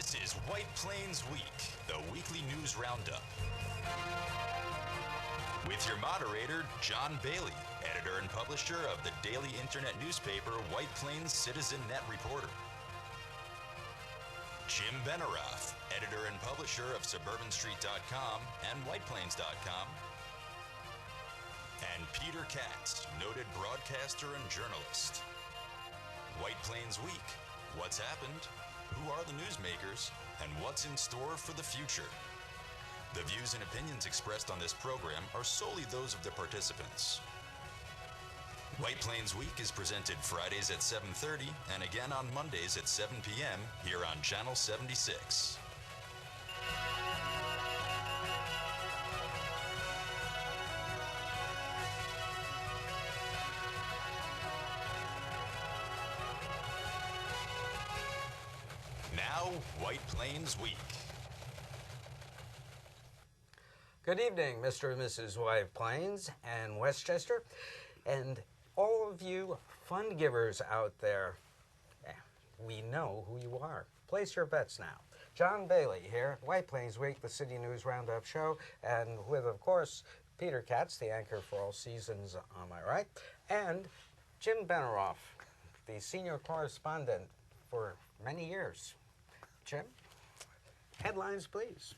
This is White Plains Week, the weekly news roundup. With your moderator, John Bailey, editor and publisher of the daily internet newspaper White Plains Citizen Net Reporter. Jim Benerofe, editor and publisher of SuburbanStreet.com and WhitePlains.com. And Peter Katz, noted broadcaster and journalist. White Plains Week. What's happened? Who are the newsmakers? And what's in store for the future? The views and opinions expressed on this program are solely those of the participants. White Plains Week is presented Fridays at 7:30 and again on Mondays at 7 p.m. here on Channel 76. Now, White Plains Week. Good evening, Mr. and Mrs. White Plains and Westchester, and all of you fund givers out there. We know who you are. Place your bets now. John Bailey here, White Plains Week, the City News Roundup show, and with, of course, Peter Katz, the anchor for all seasons on my right, and Jim Benerofe, the senior correspondent for many years. Jim, headlines, please.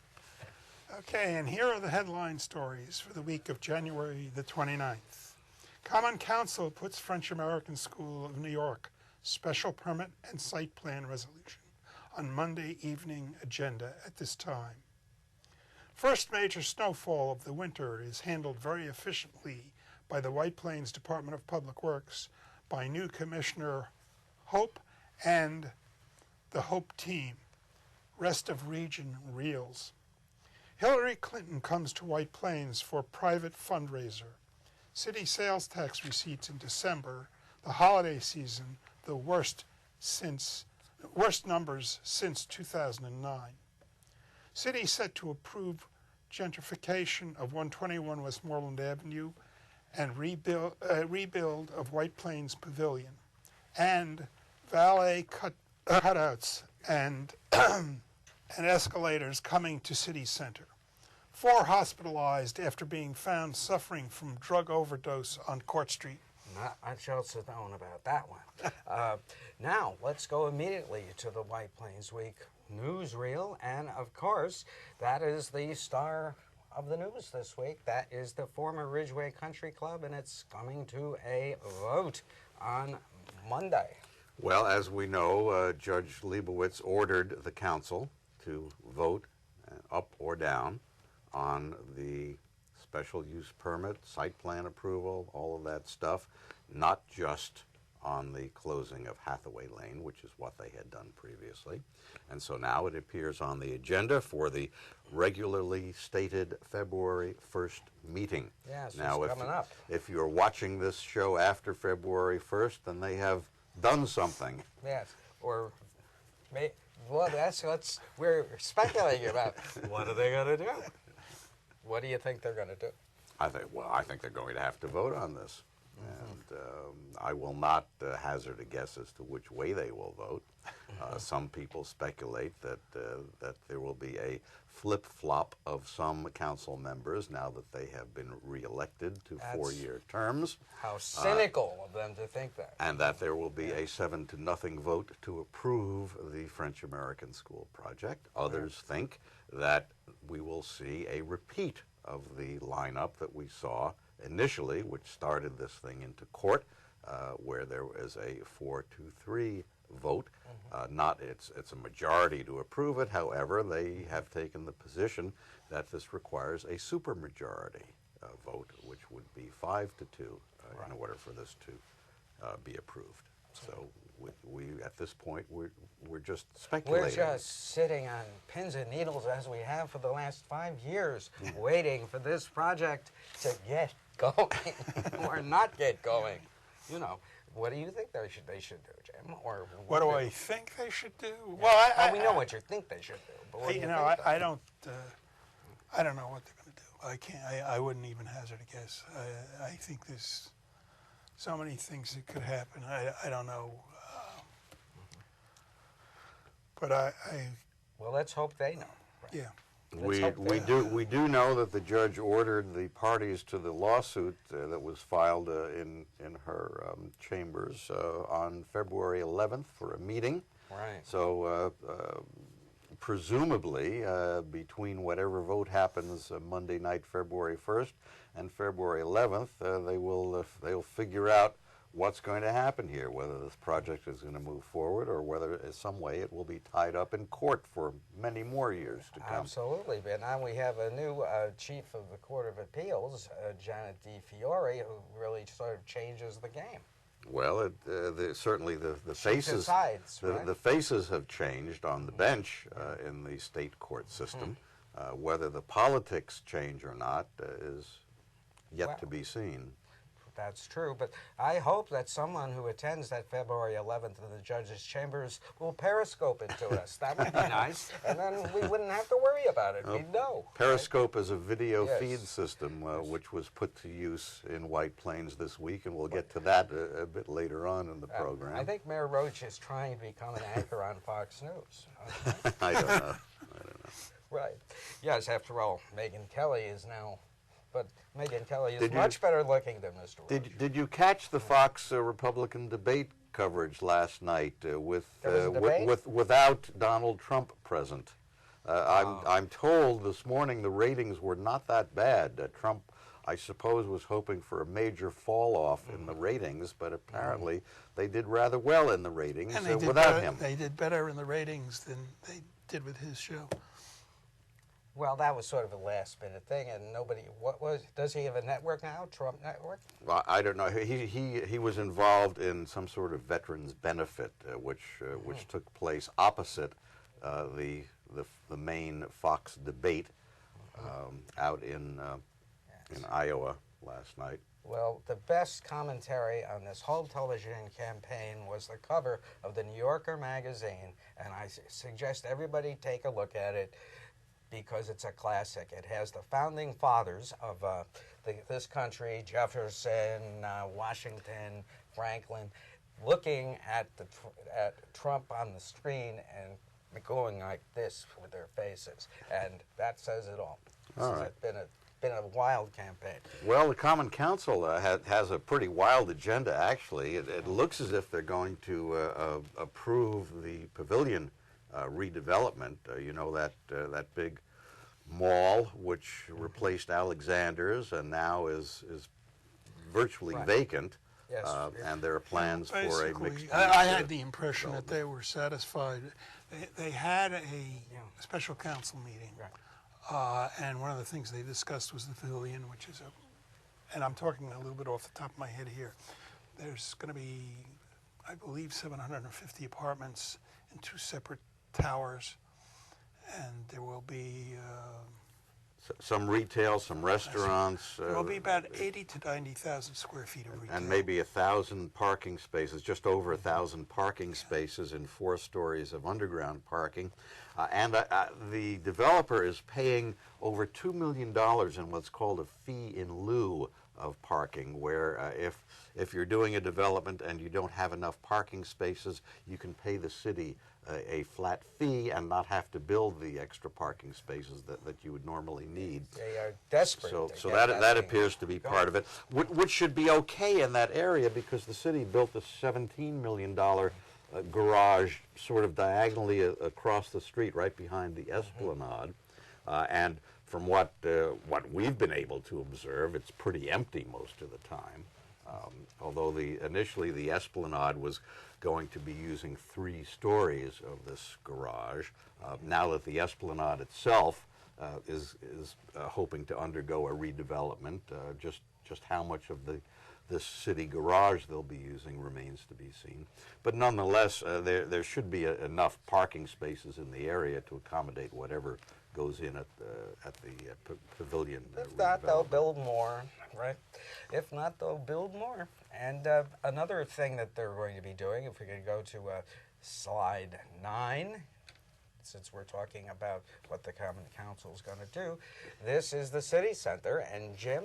Okay, and here are the headline stories for the week of January the 29th. Common Council puts French-American School of New York special permit and site plan resolution on Monday evening agenda at this time. First major snowfall of the winter is handled very efficiently by the White Plains Department of Public Works by new Commissioner Hope and the Hope team. Rest of region reels. Hillary Clinton comes to White Plains for private fundraiser. City sales tax receipts in December, the holiday season, the worst numbers since 2009. City set to approve gentrification of 121 Westmoreland Avenue and rebuild of White Plains Pavilion, and valet cutouts and and escalators coming to City Center. 4 hospitalized after being found suffering from drug overdose on Court Street. Not much else is known about that one. Now, let's go immediately to the White Plains Week newsreel, and of course, that is the star of the news this week. That is the former Ridgeway Country Club, and it's coming to a vote on Monday. Well, as we know, Judge Leibowitz ordered the council to vote up or down on the special use permit, site plan approval, all of that stuff, not just on the closing of Hathaway Lane, which is what they had done previously. And so now it appears on the agenda for the regularly stated February 1st meeting. Yes, now, it's coming up. If you're watching this show after February 1st, then they have done something. Yes, or well, we're speculating about what are they going to do? What do you think they're going to do? I think they're going to have to vote on this. And I will not hazard a guess as to which way they will vote. Some people speculate that there will be a flip-flop of some council members now that they have been reelected to 4-year terms. How cynical of them to think that. And that there will be a 7-0 vote to approve the French-American School project. Others think that we will see a repeat of the lineup that we saw initially, which started this thing into court, where there was a 4-3 vote. It's a majority to approve it. However, they have taken the position that this requires a supermajority vote, which would be 5-2 in order for this to be approved. So we at this point we're just speculating. We're just sitting on pins and needles as we have for the last 5 years, waiting for this project to get going or not get going. You know, what do you think they should do, Jim? Or what do I think they should do? Well, we know what you think they should do, but what do you think I don't know what they're going to do. I wouldn't even hazard a guess. I think there's so many things that could happen. I don't know. But Well, let's hope they know. Right? Yeah. We do know that the judge ordered the parties to the lawsuit that was filed in her chambers on February 11th for a meeting. Right. So presumably between whatever vote happens Monday night, February 1st, and February 11th, they'll figure out what's going to happen here, whether this project is going to move forward or whether in some way it will be tied up in court for many more years to come. Absolutely, but now we have a new chief of the Court of Appeals, Janet DeFiore, who really sort of changes the game. Well, certainly the faces decides, right? the faces have changed on the bench in the state court system. Whether the politics change or not is yet to be seen. That's true, but I hope that someone who attends that February 11th in the judge's chambers will periscope it to us. That would be nice, and then we wouldn't have to worry about it. We'd know. Periscope is a video feed system which was put to use in White Plains this week, and we'll get to that a bit later on in the program. I think Mayor Roach is trying to become an anchor on Fox News. I don't know. Right. Yes, after all, Megyn Kelly is now... But Megyn Kelly is Did much better looking than Mr. Roach. Did you catch the Fox Republican debate coverage last night without Donald Trump present? I'm told this morning the ratings were not that bad. Trump, I suppose, was hoping for a major fall off in the ratings, but apparently they did rather well in the ratings without him. They did better in the ratings than they did with his show. Well, that was sort of a last-minute thing, and nobody. Does he have a network now? Trump Network? Well, I don't know. He was involved in some sort of veterans benefit, which took place opposite the main Fox debate out in Iowa last night. Well, the best commentary on this whole television campaign was the cover of the New Yorker magazine, and I suggest everybody take a look at it, because it's a classic. It has the founding fathers of this country, Jefferson, Washington, Franklin, looking at Trump on the screen and going like this with their faces, and that says it all. All right. It's been a wild campaign. Well, the Common Council has a pretty wild agenda, actually. It looks as if they're going to approve the pavilion redevelopment. You know, that big mall which replaced Alexander's and now is virtually vacant. Yes. And there are plans for a mixed use. I had the impression that they were satisfied. They had a special council meeting, and one of the things they discussed was the pavilion, which is and I'm talking a little bit off the top of my head here. There's going to be, I believe, 750 apartments in 2 separate towers, and there will be some retail, some restaurants. there will be about 80 to 90,000 square feet of retail. And maybe 1,000 parking spaces, just over 1,000 parking spaces in 4 stories of underground parking. And the developer is paying over $2 million in what's called a fee in lieu of parking, where if you're doing a development and you don't have enough parking spaces, you can pay the city a flat fee and not have to build the extra parking spaces that you would normally need. They are desperate. So that appears to be part of it, which should be okay in that area, because the city built a $17 million garage sort of diagonally across the street right behind the Esplanade. And from what we've been able to observe, it's pretty empty most of the time. Although initially the Esplanade was going to be using 3 stories of this garage. Now that the Esplanade itself is hoping to undergo a redevelopment, just how much of this city garage they'll be using remains to be seen. But nonetheless, there should be enough parking spaces in the area to accommodate whatever goes in at the pavilion. If not, they'll build more, right? If not, they'll build more. And another thing that they're going to be doing, if we could go to slide 9, since we're talking about what the Common Council is going to do, this is the city center. And Jim,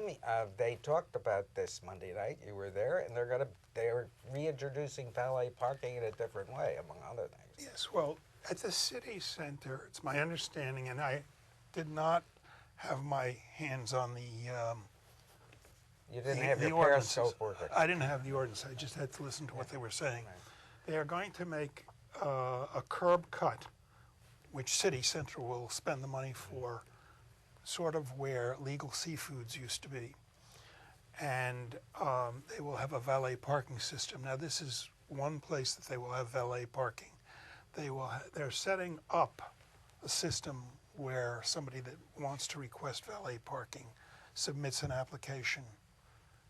they talked about this Monday night. You were there, and they're reintroducing valet parking in a different way, among other things. Yes, well, At the city center, it's my understanding, and I did not have my hands on the You didn't the- have the your ordinances. periscope working. I didn't have the ordinance. I just had to listen to what they were saying. They are going to make a curb cut, which City Center will spend the money for, sort of where Legal Seafoods used to be. And they will have a valet parking system. Now, this is one place that they will have valet parking. They're setting up a system where somebody that wants to request valet parking submits an application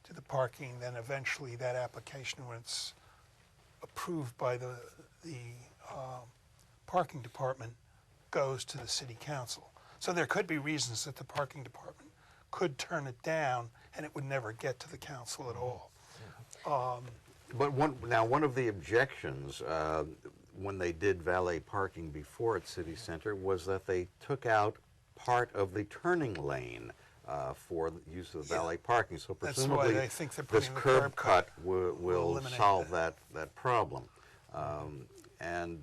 to the parking, then eventually that application, when it's approved by the parking department, goes to the city council. So there could be reasons that the parking department could turn it down and it would never get to the council at all. But one of the objections when they did valet parking before at City Center was that they took out part of the turning lane for the use of valet parking. So That's presumably why they think they're this putting the curb curb cut cut will eliminate solve that problem. And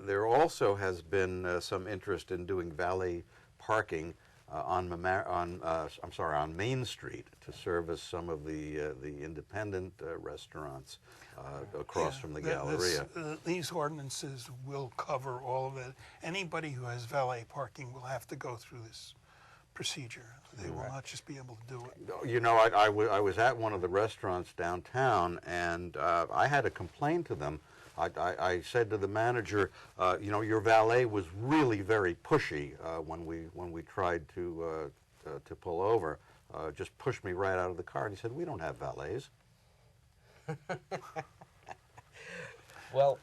there also has been some interest in doing valet parking on Main Street to service some of the independent restaurants across from the Galleria. These ordinances will cover all of it. Anybody who has valet parking will have to go through this procedure. They will not just be able to do it. You know, I was at one of the restaurants downtown, and I had to complain to them. I said to the manager, you know, your valet was really very pushy when we tried to pull over. Just pushed me right out of the car. And he said, "We don't have valets." Well,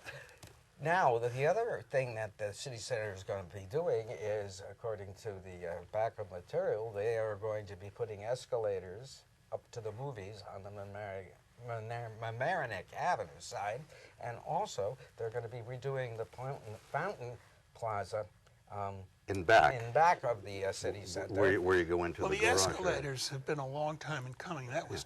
now, the other thing that the city center is going to be doing is, according to the backup material, they are going to be putting escalators up to the movies on the Mamaroneck Avenue side, and also they're going to be redoing the Fountain Plaza In back of the city center. where you go into Well, the the garage. escalators have been a long time in coming. That was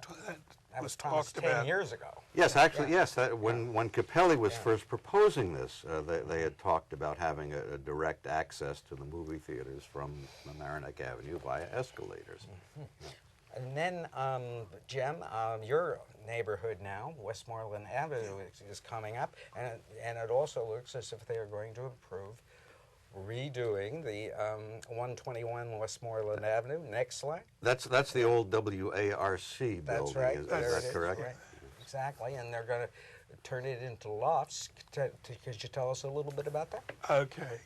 That was talked 10 about. years ago. Yes, actually, yes. When Capelli was first proposing this, they had talked about having a direct access to the movie theaters from Mamaroneck Avenue via escalators. And then, Jim, your neighborhood now, Westmoreland Avenue, is coming up, and it also looks as if they are going to improve redoing the 121 Westmoreland Avenue. Next slide. That's the old WARC building. That's right. Is There that it is, correct? right. Exactly, and they're going to turn it into lofts. Could you tell us a little bit about that? Okay.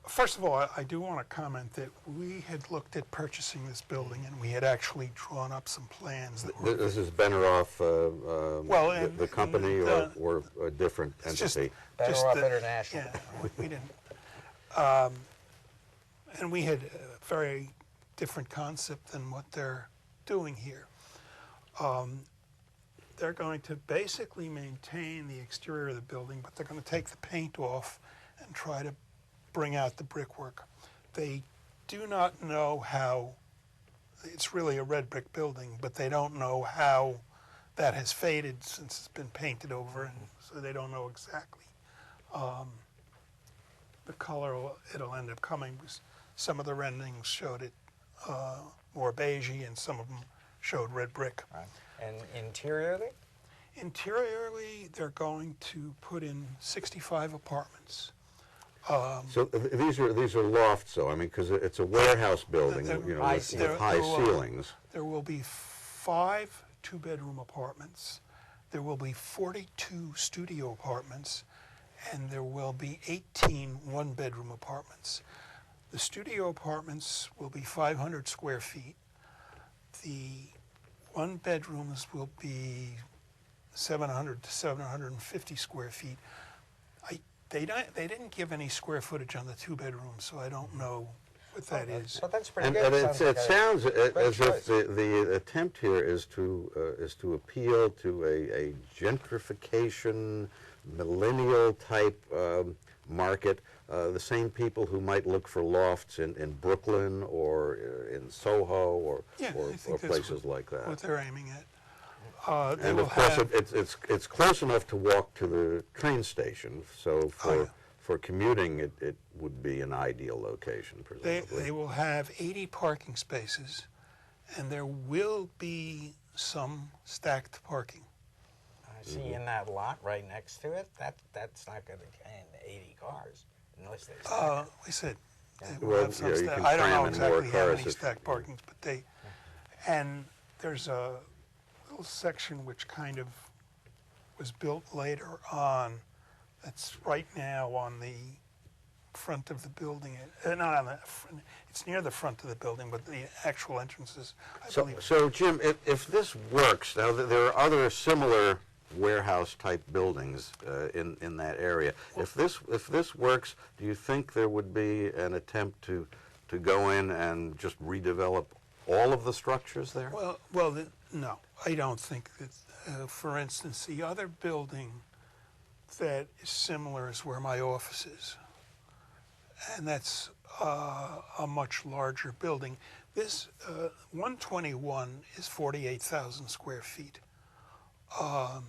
First of all, I do want to comment that we had looked at purchasing this building, and we had actually drawn up some plans that were... This is Benerofe, Well, the company, or a different It's just- entity? Benerofe the- International. Yeah, we didn't. And we had a very different concept than what they're doing here. They're going to basically maintain the exterior of the building, but they're going to take the paint off and try to bring out the brickwork. They do not know how, it's really a red brick building, but they don't know how that has faded since it's been painted over, and so they don't know exactly the color it'll end up coming. Some of the renderings showed it more beigey, and some of them showed red brick. Right. And interiorly? Interiorly, they're going to put in 65 apartments. So these are lofts, though. I mean, because it's a warehouse building, you know, with high ceilings. There will be 5 two-bedroom apartments. There will be 42 studio apartments, and there will be 18 one-bedroom apartments. The studio apartments will be 500 square feet. The one-bedrooms will be 700 to 750 square feet. They didn't give any square footage on the two bedrooms, so I don't know what that is. But that's pretty And, good. it sounds as choice. if the attempt here is to appeal to a gentrification, millennial type market. The same people who might look for lofts in Brooklyn or in Soho or Yeah, I think that's places like that. what they're aiming at. They And will of course, have, it's close enough to walk to the train station. So for commuting, it would be an ideal location, presumably. They will have 80 parking spaces, and there will be some stacked parking. I see in that lot right next to it, that's not going to contain 80 cars unless they stack it. We said Yeah. they will Well, have some yeah, you stacked. can I don't know cram in more exactly how cars many if- stacked parkings, but they, and there's a little section which kind of was built later on that's right now on the front of the building. Not on the front, it's near the front of the building, but the actual entrances, I believe. So Jim, if this works, now there are other similar warehouse-type buildings in that area. If this works, do you think there would be an attempt to go in and just redevelop all of the structures there? No, I don't think that. For instance, the other building that is similar is where my office is, and that's a much larger building. This 121 is 48,000 square feet. I'm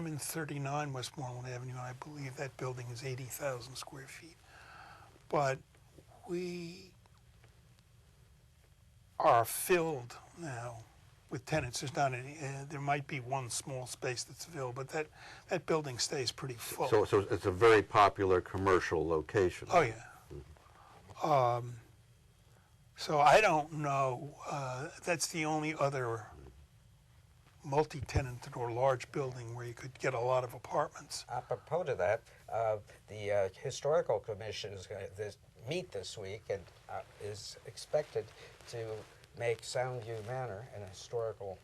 in 39 Westmoreland Avenue, and I believe that building is 80,000 square feet. But we are filled now with tenants. There's not any. There might be one small space that's filled, but that building stays pretty full. So it's a very popular commercial location. Oh yeah. So I don't know. That's the only other multi-tenanted or large building where you could get a lot of apartments. Apropos to that, the Historical Commission is going to meet this week and is expected to make Soundview Manor an historical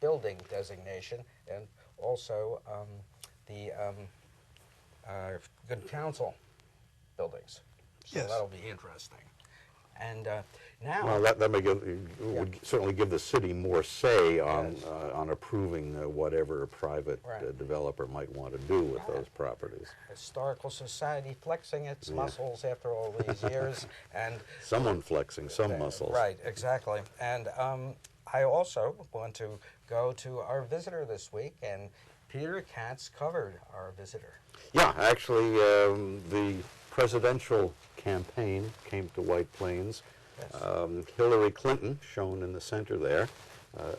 building designation, and also the Good Counsel buildings. So Yes. that'll be interesting. And now, Well, that may would certainly give the city more say on Yes. On approving whatever a private Right. developer might want to do with those properties. Historical Society flexing its muscles after all these years, and Someone flexing some muscles. right, exactly. And I also want to go to our visitor this week, and Peter Katz covered our visitor. Yeah, actually, the presidential campaign came to White Plains. Yes. Hillary Clinton, shown in the center there,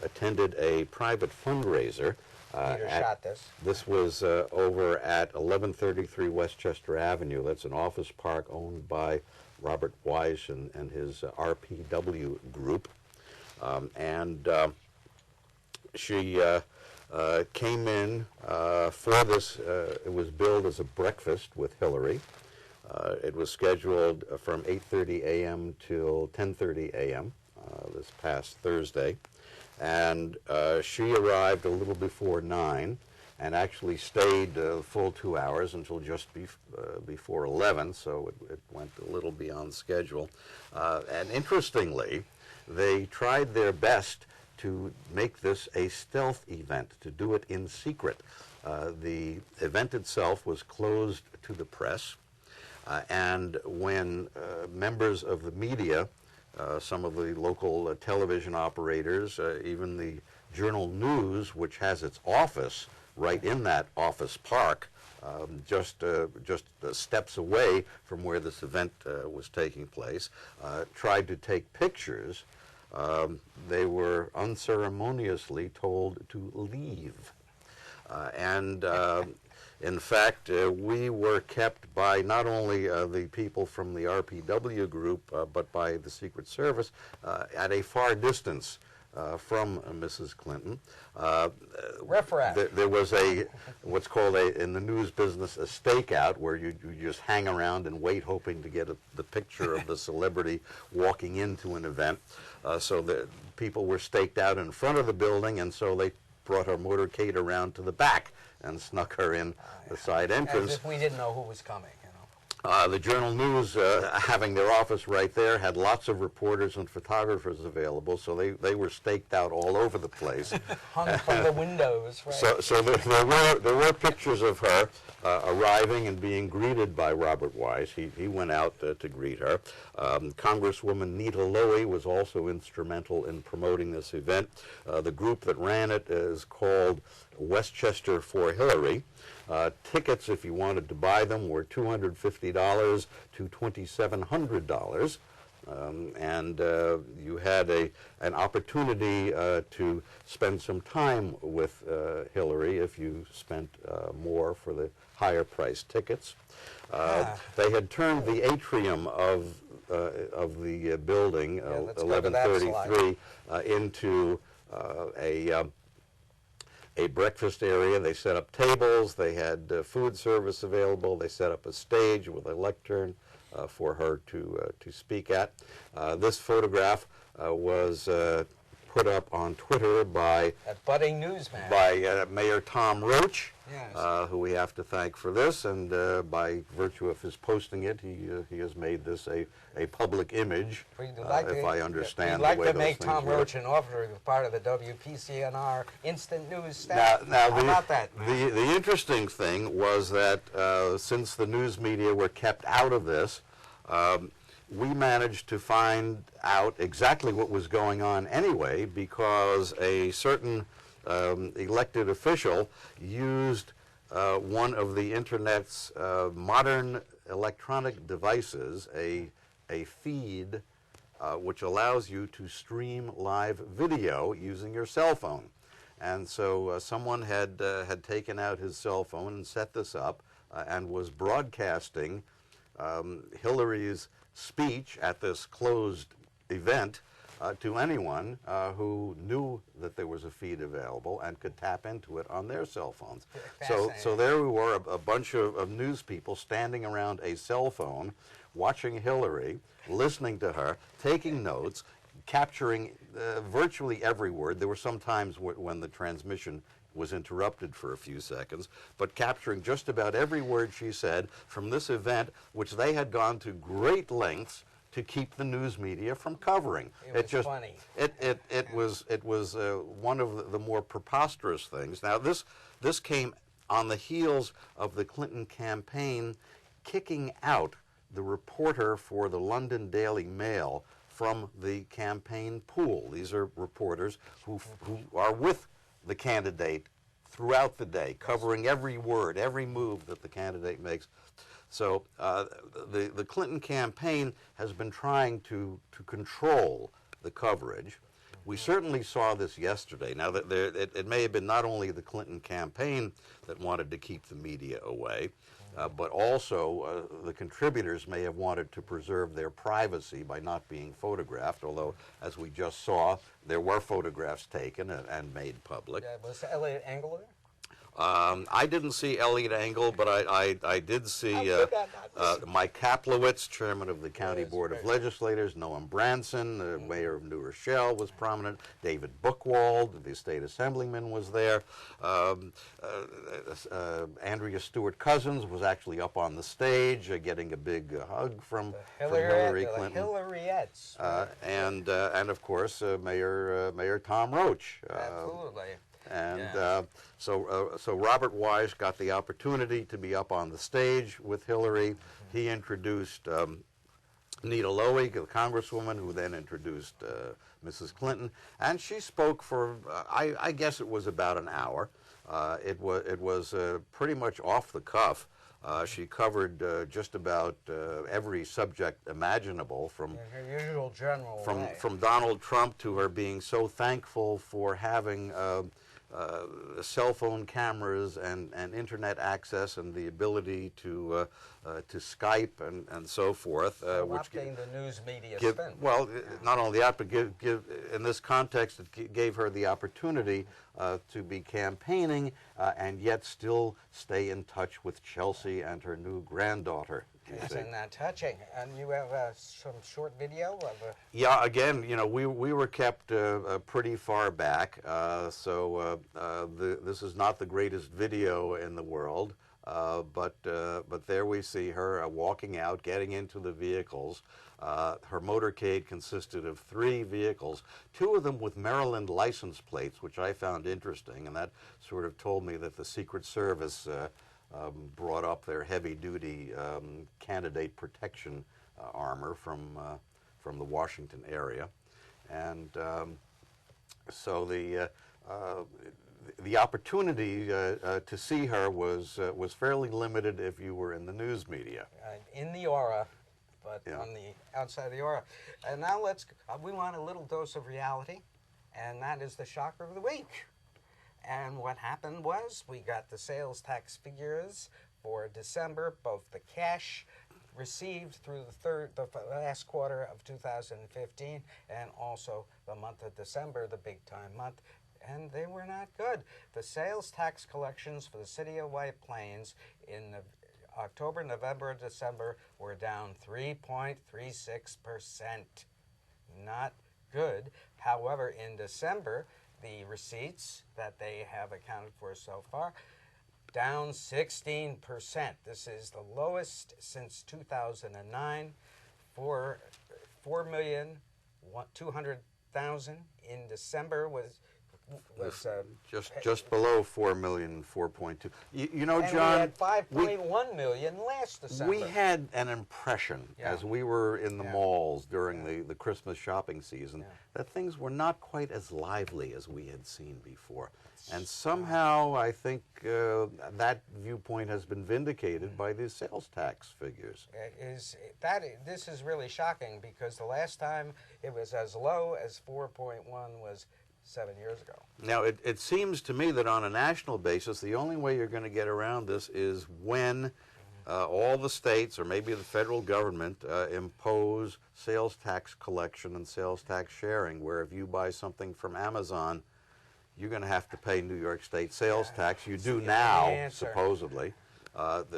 attended a private fundraiser. Peter shot this. This was over at 1133 Westchester Avenue. That's an office park owned by Robert Wise and his RPW group. She came in for this. It was billed as a breakfast with Hillary. It was scheduled from 8:30 a.m. till 10:30 a.m. This past Thursday. And she arrived a little before 9 and actually stayed full 2 hours until just before 11, so it went a little beyond schedule. And interestingly, they tried their best to make this a stealth event, to do it in secret. The event itself was closed to the press, and when members of the media, some of the local television operators, even the Journal News, which has its office right in that office park, just steps away from where this event was taking place, tried to take pictures. They were unceremoniously told to leave. In fact, we were kept by not only the people from the RPW group, but by the Secret Service at a far distance from Mrs. Clinton. Referat. There was what's called in the news business, a stakeout, where you just hang around and wait, hoping to get the picture of the celebrity walking into an event. So the people were staked out in front of the building, and so they brought her motorcade around to the back and snuck her in the side entrance. As if we didn't know who was coming, you know. The Journal News, having their office right there, had lots of reporters and photographers available, so they were staked out all over the place. Hung from the windows, right? So there were pictures of her arriving and being greeted by Robert Wise. He went out to greet her. Congresswoman Nita Lowey was also instrumental in promoting this event. The group that ran it is called Westchester for Hillary. Tickets, if you wanted to buy them, were $250 to $2,700. And you had an opportunity to spend some time with Hillary if you spent more for the higher priced tickets. They had turned the atrium of the building, 1133, into a breakfast area. They set up tables. They had food service available. They set up a stage with a lectern for her to speak at. This photograph was put up on Twitter by a budding newsman, by Mayor Tom Roach, yes. who we have to thank for this, and by virtue of his posting it, he has made this a public image, if I understand the way those things work. We'd like to make Tom Roach an offer as part of the WPCNR Instant News staff. Now How about that, man? the interesting thing was that since the news media were kept out of this, we managed to find out exactly what was going on anyway, because a certain elected official used one of the Internet's modern electronic devices, a feed which allows you to stream live video using your cell phone. And so someone had taken out his cell phone and set this up and was broadcasting Hillary's speech at this closed event to anyone who knew that there was a feed available and could tap into it on their cell phones. So there we were, a bunch of news people standing around a cell phone, watching Hillary, listening to her, taking notes, capturing virtually every word. There were some times when the transmission was interrupted for a few seconds, but capturing just about every word she said from this event, which they had gone to great lengths to keep the news media from covering. It was funny. It was one of the more preposterous things. Now this came on the heels of the Clinton campaign kicking out the reporter for the London Daily Mail from the campaign pool. These are reporters who are with the candidate throughout the day, covering every word, every move that the candidate makes. So the Clinton campaign has been trying to control the coverage. We certainly saw this yesterday. Now, it may have been not only the Clinton campaign that wanted to keep the media away, but also the contributors may have wanted to preserve their privacy by not being photographed, although, as we just saw, there were photographs taken and made public. Was Elliot Engel there? I didn't see Elliot Engel, but I did see Mike Kaplowitz, chairman of the County Board of Legislators, Noam Branson, the mayor of New Rochelle, was prominent. David Buchwald, the state assemblyman, was there. Andrea Stewart Cousins was actually up on the stage getting a big hug from Hillary Clinton. Hillaryettes. And of course, Mayor Tom Roach. Absolutely. And so Robert Wise got the opportunity to be up on the stage with Hillary. He introduced Nita Lowey, the congresswoman, who then introduced Mrs. Clinton, and she spoke for I guess it was about an hour. It was pretty much off the cuff. She covered just about every subject imaginable, from her usual general from Donald Trump to her being so thankful for having cell phone cameras and internet access and the ability to Skype and so forth. Which the news media spin. Well, not only that, but give in this context, it gave her the opportunity to be campaigning and yet still stay in touch with Chelsea and her new granddaughter. Isn't that touching? And you have some short video of Yeah, again, we were kept pretty far back, so this is not the greatest video in the world, but there we see her walking out, getting into the vehicles. Her motorcade consisted of 3 vehicles, 2 of them with Maryland license plates, which I found interesting, and that sort of told me that the Secret Service brought up their heavy-duty candidate protection armor from the Washington area, and so the opportunity to see her was fairly limited if you were in the news media. In the aura, but Yeah. on the outside of the aura. And now we want a little dose of reality, and that is the shocker of the week. And what happened was we got the sales tax figures for December, both the cash received through the last quarter of 2015, and also the month of December, the big time month, and they were not good. The sales tax collections for the city of White Plains in October, November, and December were down 3.36%. Not good. However, in December, the receipts that they have accounted for so far down 16%. This is the lowest since 2009. 4,200,000 in December was just below 4 million, 4.2. You know, and John, we had 5.1 million last December. we had an impression as we were in the malls during the Christmas shopping season that things were not quite as lively as we had seen before. And somehow I think that viewpoint has been vindicated by the sales tax figures. This is really shocking because the last time it was as low as 4.1 was 7 years ago. Now, it seems to me that on a national basis, the only way you're going to get around this is when all the states or maybe the federal government impose sales tax collection and sales tax sharing, where if you buy something from Amazon, you're going to have to pay New York State sales tax. You do now, supposedly.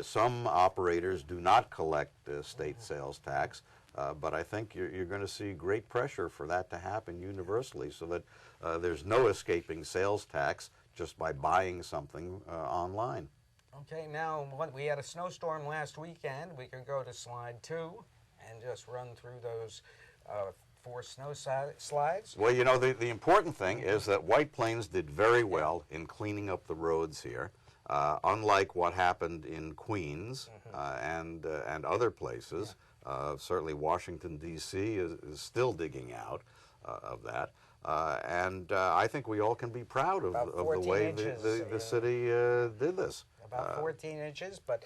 Some operators do not collect state sales tax. But I think you're going to see great pressure for that to happen universally so that there's no escaping sales tax just by buying something online. Okay, now we had a snowstorm last weekend. We can go to slide 2 and just run through those 4 snow slides. Well, you know, the important thing is that White Plains did very well in cleaning up the roads here. Unlike what happened in Queens and other places. Certainly Washington, D.C. is still digging out of that. And I think we all can be proud of the way the city did this. About 14 inches, but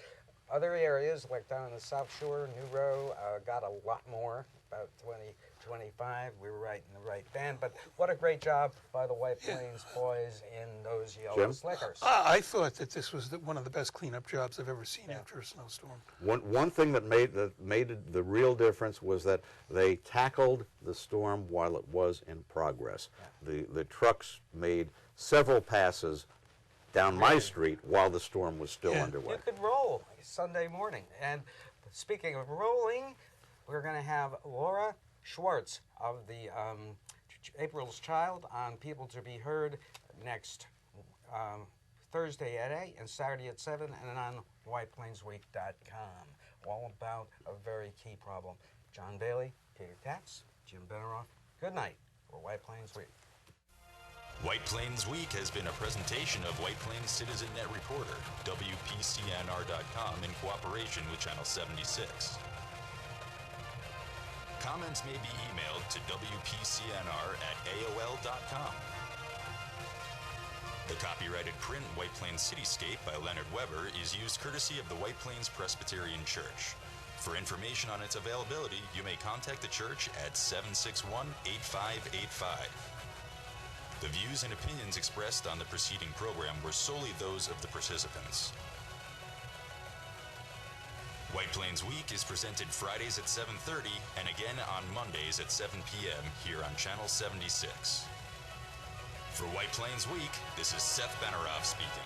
other areas, like down in the South Shore, New Row, got a lot more, about 20, 25. We were right in the right band. But what a great job by the White Plains boys in those yellow slickers. I thought that this was one of the best cleanup jobs I've ever seen after a snowstorm. One thing that made the real difference was that they tackled the storm while it was in progress. The trucks made several passes down my street while the storm was still underway. You could roll Sunday morning. And speaking of rolling, we're going to have Laura Schwartz of the April's Child on People to Be Heard next Thursday at 8 and Saturday at 7 and on whiteplainsweek.com. All about a very key problem. John Bailey, Peter Katz, Jim Benerofe. Good night for White Plains Week. White Plains Week has been a presentation of White Plains Citizen Net Reporter, WPCNR.com, in cooperation with Channel 76. Comments may be emailed to WPCNR@AOL.com. The copyrighted print White Plains Cityscape by Leonard Weber is used courtesy of the White Plains Presbyterian Church. For information on its availability, you may contact the church at 761-8585. The views and opinions expressed on the preceding program were solely those of the participants. White Plains Week is presented Fridays at 7:30 and again on Mondays at 7 p.m. here on Channel 76. For White Plains Week, this is Seth Benerofe speaking.